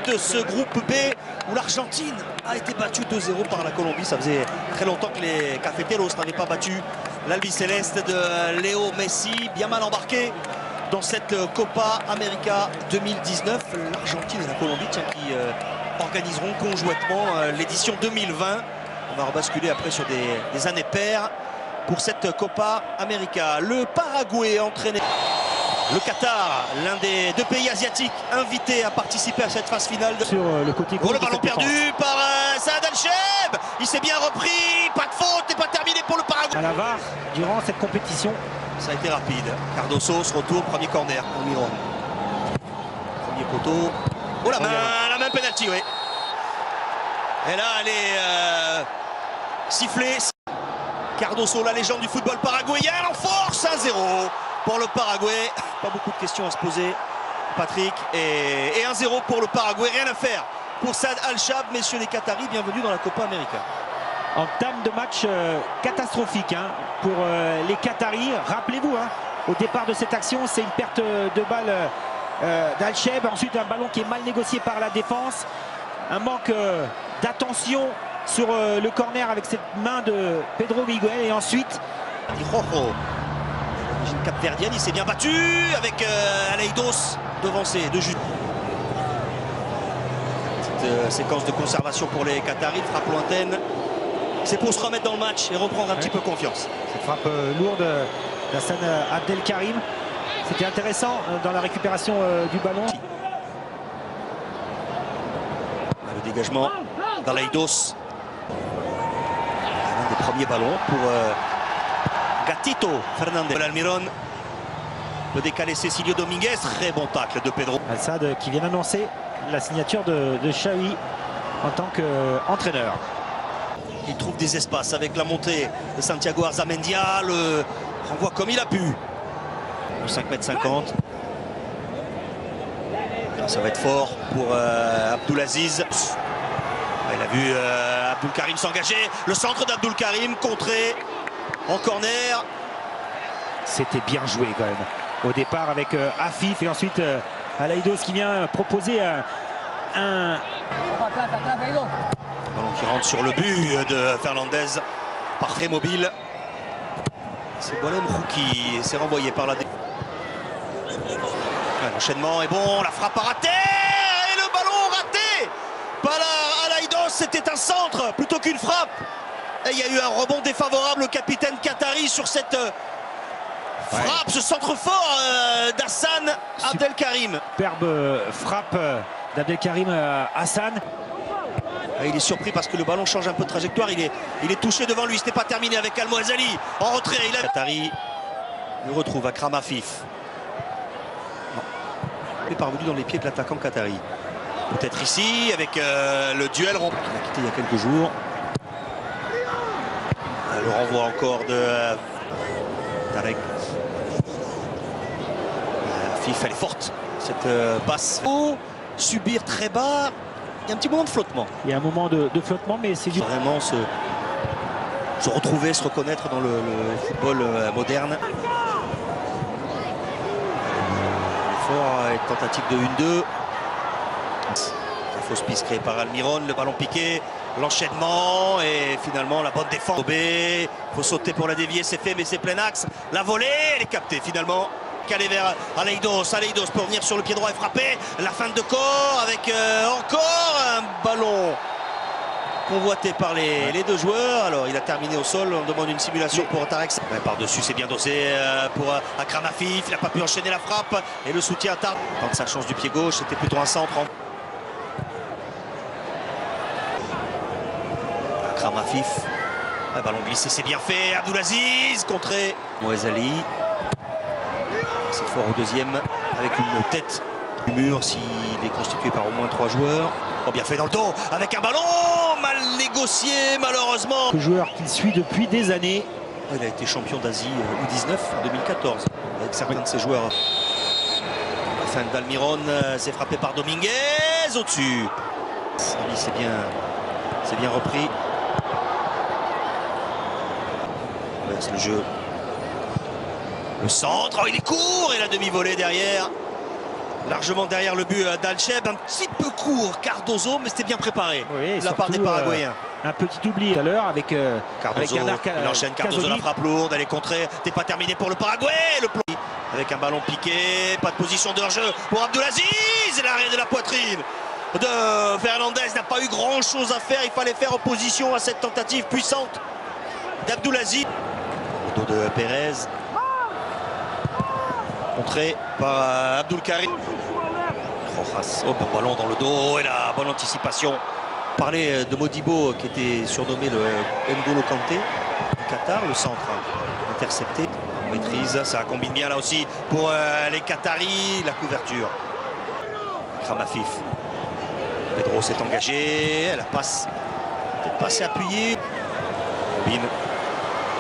de ce groupe B où l'Argentine a été battue 2-0 par la Colombie. Ça faisait très longtemps que les Cafeteros n'avaient pas battu l'Albiceleste de Léo Messi, bien mal embarqué dans cette Copa América 2019. L'Argentine et la Colombie qui organiseront conjointement l'édition 2020. On va rebasculer après sur des années paires pour cette Copa América. Le Paraguay entraîné. Le Qatar, l'un des deux pays asiatiques invités à participer à cette phase finale. Sur le côté le ballon perdu par Saad Al-Cheb. Il s'est bien repris. Pas de faute, n'est pas terminé pour le Paraguay. À la VAR, durant cette compétition. Ça a été rapide. Cardoso se retourne, premier corner. Almiron. Premier poteau. Oh la main penalty, oui. Et là, elle est sifflée. Cardoso, la légende du football paraguayen, en force 1-0 pour le Paraguay. Pas beaucoup de questions à se poser, Patrick. Et 1-0 pour le Paraguay, rien à faire pour Saad Al-Cheb. Messieurs les Qataris, bienvenue dans la Copa América. Entame de match catastrophique pour les Qataris. Rappelez-vous, au départ de cette action, c'est une perte de balle d'Al-Cheb. Ensuite, un ballon qui est mal négocié par la défense. Un manque d'attention sur le corner avec cette main de Pedro Miguel. Et ensuite, Rojo, l'origine capverdienne, il s'est bien battu avec Aleidos devancé de juste. Petite séquence de conservation pour les Qataris, frappe lointaine. C'est pour se remettre dans le match et reprendre un petit peu confiance. Cette frappe lourde d'Hassan Abdelkarim. C'était intéressant dans la récupération du ballon. Le dégagement d'Aleidos. Un des premiers ballons pour Gatito Fernandez. Almiron peut décaler Cecilio Dominguez. Très bon tacle de Pedro. Al-Sadd qui vient d'annoncer la signature de Xavi en tant qu'entraîneur. Il trouve des espaces avec la montée de Santiago Arzamendia. Le renvoie comme il a pu. 5,50 m. Ça va être fort pour Abdulaziz. Il a vu Abdul Karim s'engager. Le centre d'Abdul Karim contré en corner. C'était bien joué quand même. Au départ avec Afif et ensuite Aleidos qui vient proposer un ballon qui rentre sur le but de Fernandez. Parfait mobile. C'est Bolem qui s'est renvoyé par la défense. L'enchaînement est bon, la frappe a raté et le ballon raté par Aleidos. C'était un centre plutôt qu'une frappe. Et il y a eu un rebond défavorable au capitaine qatari sur cette frappe, ce centre fort d'Hassan Abdelkarim. Superbe frappe d'Abdelkarim Hassan. Il est surpris parce que le ballon change un peu de trajectoire. Il est touché devant lui. Ce n'est pas terminé avec Al-Mouazali en retrait. Qatari le retrouve à Akram Afif. Il est parvenu dans les pieds de l'attaquant qatari. Peut-être ici avec le duel qu'il a quitté il y a quelques jours. Le renvoi encore de Tarek. Afif, elle est forte cette passe. Subir très bas. Il y a un petit moment de flottement. Il y a un moment de flottement, mais c'est du... Vraiment se retrouver, se reconnaître dans le football moderne. Une tentative de 1-2. La fausse piste créée par Almiron, le ballon piqué, l'enchaînement et finalement la bonne défense. Il faut sauter pour la dévier, c'est fait mais c'est plein axe. La volée, elle est captée finalement. Calé vers Aleidos pour venir sur le pied droit et frapper. La feinte de corps avec encore un ballon convoité par les deux joueurs. Alors il a terminé au sol, on demande une simulation pour Tarek. Par-dessus c'est bien dosé pour Akram Afif, il n'a pas pu enchaîner la frappe et le soutien tarde. Tente sa chance du pied gauche, c'était plutôt un centre. Akram Afif, un ballon glissé, c'est bien fait. Abdulaziz, contré. Mouazali. C'est fort au deuxième avec une tête du mur s'il est constitué par au moins 3 joueurs. Oh, bien fait dans le dos avec un ballon mal négocié malheureusement. Le joueur qu'il suit depuis des années. Il a été champion d'Asie U19 en 2014 avec certains de ses joueurs. La fin d'Almiron, c'est frappé par Dominguez au-dessus. C'est bien repris. C'est le jeu. Le centre, oh, il est court et la demi-volée derrière. Largement derrière le but d'Alcheb, un petit peu court Cardozo, mais c'était bien préparé oui, de la part des Paraguayens. Un petit oubli tout à l'heure avec Cardozo, il enchaîne Cardozo, la frappe lourde, elle est contrée, c'est pas terminé pour le Paraguay, le plomb. Avec un ballon piqué, pas de position de hors-jeu pour Abdulaziz, l'arrêt de la poitrine de Fernandez n'a pas eu grand chose à faire, il fallait faire opposition à cette tentative puissante d'Abdulaziz. Au dos de Pérez, contré par Abdul Karim. Rojas, oh, bon ballon dans le dos et la bonne anticipation. On parlait de Modibo qui était surnommé le N'Golo Kanté du Qatar, le centre intercepté. On maîtrise, ça combine bien là aussi pour les Qataris, la couverture. Kramafif. Pedro s'est engagé, elle passe, peut-être pas assez appuyée. Robin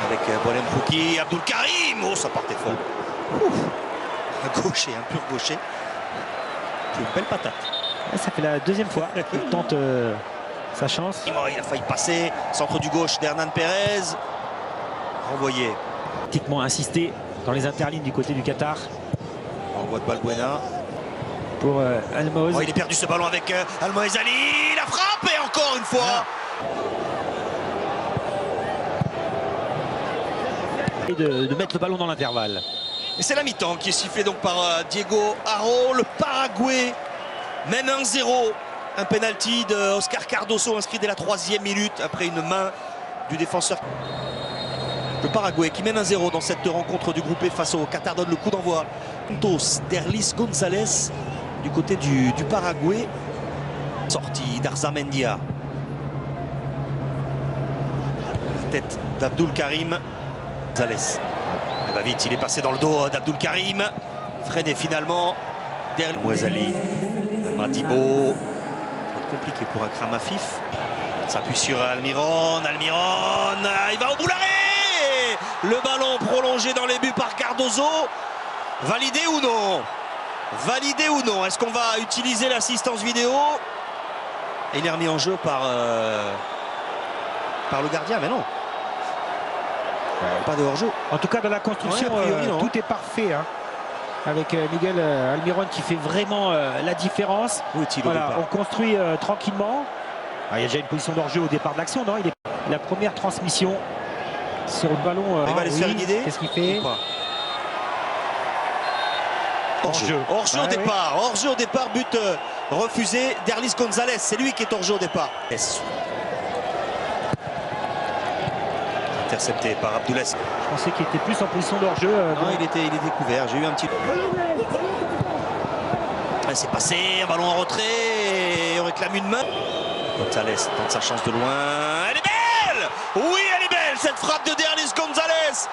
avec Bolem Fouki, Abdul Karim, oh ça partait fort. Un gaucher, un pur gaucher. C'est une belle patate. Ça fait la deuxième fois qu'il tente sa chance. Il a failli passer, centre du gauche d'Hernan Pérez. Renvoyé. Pratiquement insisté dans les interlignes du côté du Qatar. Envoi de Balbuena. Pour Almoez. Oh, il est perdu ce ballon avec Almoez Ali. La frappe et encore une fois. Et de mettre le ballon dans l'intervalle. Et c'est la mi-temps qui est sifflée donc par Diego Haro. Le Paraguay mène 1-0. Un penalty de Oscar Cardozo inscrit dès la 3e minute après une main du défenseur. Le Paraguay qui mène 1-0 dans cette rencontre du groupe E face au Qatar donne le coup d'envoi. Santos, Derlis González du côté du Paraguay. Sortie d'Arzamendia. Tête d'Abdul Karim. González. Il va vite, il est passé dans le dos d'Abdul Karim. Freiné finalement. Derlis Mouazali. Madibo. Compliqué pour Akram Afif. S'appuie sur Almiron. Almiron. Il va au bout l'arrêt. Le ballon prolongé dans les buts par Cardozo. Validé ou non? Validé ou non? Est-ce qu'on va utiliser l'assistance vidéo? Et il est remis en jeu par le gardien, mais non. Pas de hors-jeu. En tout cas, dans la construction, tout est parfait. Hein. Avec Miguel Almiron qui fait vraiment la différence. Voilà, on construit tranquillement. Il y a déjà une position d'hors-jeu au départ de l'action, non? Il est la première transmission sur le ballon. Il va aller se faire guider. Qu'est-ce qu'il fait? Hors-jeu. Hors-jeu au départ. Hors-jeu au départ, but refusé. Derlis González, c'est lui qui est hors-jeu au départ. Intercepté par Abdoulaziz. Je pensais qu'il était plus en position d'hors-jeu. Non, il était couvert. J'ai eu un petit peu. C'est passé, un ballon en retrait. Et on réclame une main. González tente sa chance de loin. Elle est belle! Oui, elle est belle, cette frappe de Derlis González.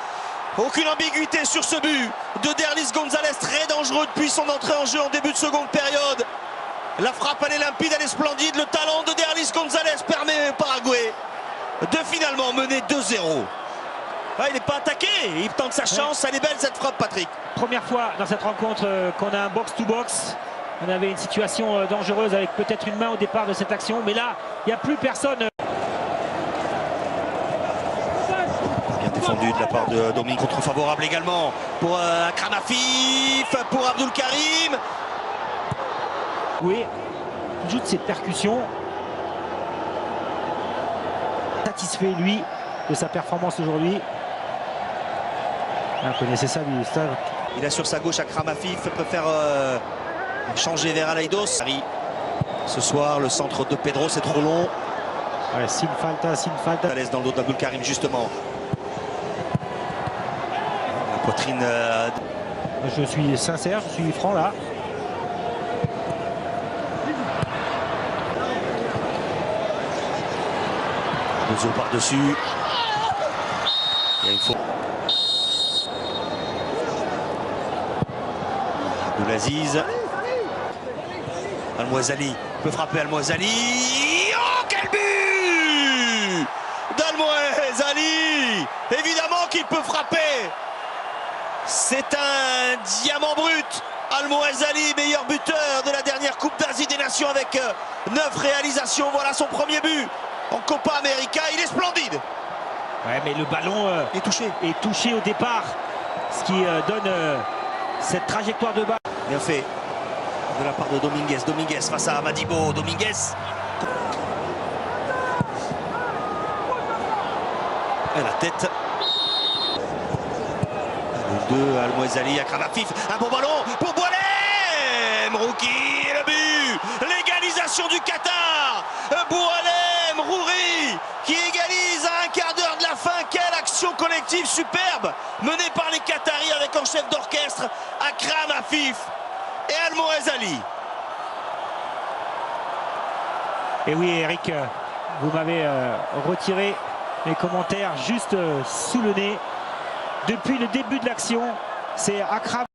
Aucune ambiguïté sur ce but de Derlis González, très dangereux depuis son entrée en jeu en début de seconde période. La frappe, elle est limpide, elle est splendide. Le talent de Derlis González permet au Paraguay de finalement mener 2-0. Il n'est pas attaqué, il tente sa chance. Elle est belle cette frappe, Patrick. Première fois dans cette rencontre qu'on a un box-to-box. On avait une situation dangereuse avec peut-être une main au départ de cette action, mais là, il n'y a plus personne. Bien défendu de la part de Dominique, contre favorable également pour Akram Afif, pour Abdul Karim. Oui, il joue de cette percussion. Satisfait, lui, de sa performance aujourd'hui. Vous connaissez ça, lui, Gustave. Il a sur sa gauche Akram Afif, peut faire changer vers Aleidos. Ce soir, le centre de Pedro, c'est trop long. Ouais, sin falta. À l'aise dans le dos d'Abdul Karim, justement. La poitrine. Je suis sincère, je suis franc là. Bozo par-dessus. Il y a une faute. Abdulaziz. Almoez Ali peut frapper Almoez Ali. Oh, quel but d'Almoez Ali! Évidemment qu'il peut frapper. C'est un diamant brut. Almoez Ali, meilleur buteur de la dernière Coupe d'Asie des Nations avec 9 réalisations. Voilà son premier but en Copa América. Il est splendide. Ouais, mais le ballon est touché au départ. Ce qui donne cette trajectoire de balle. Bien fait. de la part de Dominguez. Dominguez face à Madibo. Dominguez. Et la tête. Le 2 Al Mouezali, Akram Afif. Un bon ballon pour Boualem. Rouki, le but. L'égalisation du Qatar. Boualem, Rouri qui égalise à un quart d'heure de la fin. Quelle action collective superbe menée par les Qataris avec en chef d'orchestre Akram Afif et Al Mouezali. Et oui, Eric, vous m'avez retiré mes commentaires juste sous le nez. Depuis le début de l'action, c'est Akram